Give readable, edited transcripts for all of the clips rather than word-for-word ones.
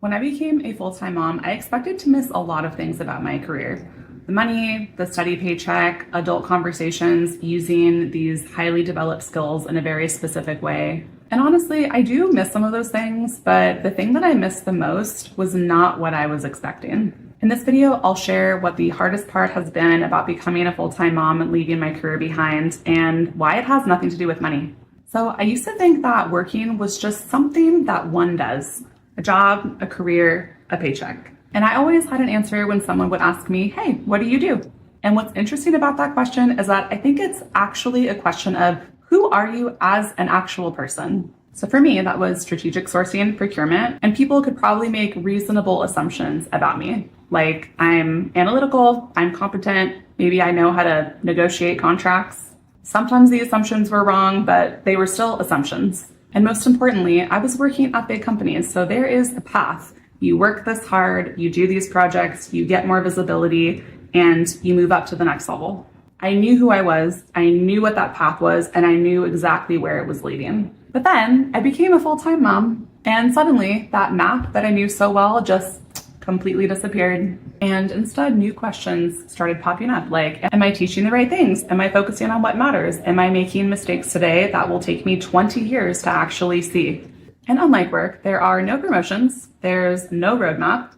When I became a full-time mom, I expected to miss a lot of things about my career. The money, the steady paycheck, adult conversations, using these highly developed skills in a very specific way. And honestly, I do miss some of those things, but the thing that I missed the most was not what I was expecting. In this video, I'll share what the hardest part has been about becoming a full-time mom and leaving my career behind, and why it has nothing to do with money. So I used to think that working was just something that one does. A job, a career, a paycheck. And I always had an answer when someone would ask me, hey, what do you do? And what's interesting about that question is that I think it's actually a question of who are you as an actual person? So for me, that was strategic sourcing, procurement, and people could probably make reasonable assumptions about me. Like I'm analytical, I'm competent, maybe I know how to negotiate contracts. Sometimes the assumptions were wrong, but they were still assumptions. And most importantly, I was working at big companies, so there is a path. You work this hard, you do these projects, you get more visibility, and you move up to the next level. I knew who I was, I knew what that path was, and I knew exactly where it was leading. But then I became a full-time mom, and suddenly that map that I knew so well just completely disappeared. And instead, new questions started popping up like, am I teaching the right things? Am I focusing on what matters? Am I making mistakes today that will take me 20 years to actually see? And unlike work, there are no promotions, there's no roadmap,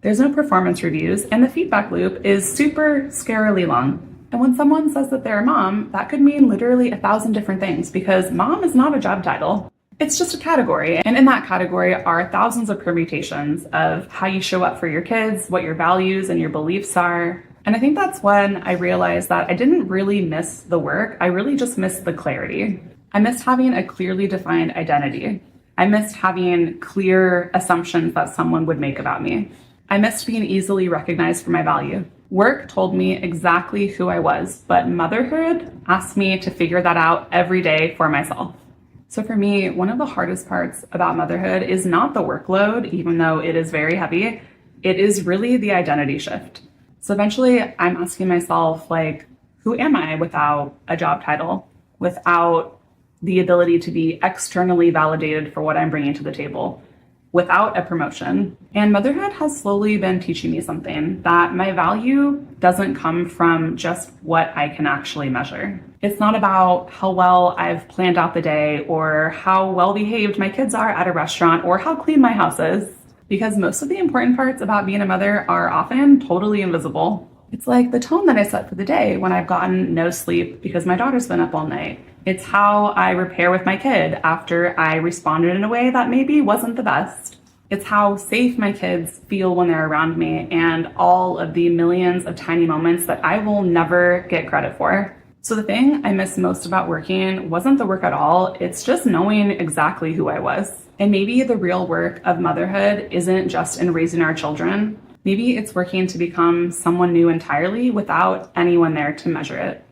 there's no performance reviews, and the feedback loop is super scarily long. And when someone says that they're a mom, that could mean literally 1,000 different things because mom is not a job title. It's just a category, and in that category are thousands of permutations of how you show up for your kids, what your values and your beliefs are. And I think that's when I realized that I didn't really miss the work, I really just missed the clarity. I missed having a clearly defined identity. I missed having clear assumptions that someone would make about me. I missed being easily recognized for my value. Work told me exactly who I was, but motherhood asked me to figure that out every day for myself. So for me, one of the hardest parts about motherhood is not the workload, even though it is very heavy. It is really the identity shift. So eventually I'm asking myself, like, who am I without a job title, without the ability to be externally validated for what I'm bringing to the table, without a promotion? And motherhood has slowly been teaching me something, that my value doesn't come from just what I can actually measure. It's not about how well I've planned out the day or how well behaved my kids are at a restaurant or how clean my house is, because most of the important parts about being a mother are often totally invisible. It's like the tone that I set for the day when I've gotten no sleep because my daughter's been up all night. It's how I repair with my kid after I responded in a way that maybe wasn't the best. It's how safe my kids feel when they're around me, and all of the millions of tiny moments that I will never get credit for. So the thing I miss most about working wasn't the work at all, it's just knowing exactly who I was. And maybe the real work of motherhood isn't just in raising our children. Maybe it's working to become someone new entirely without anyone there to measure it.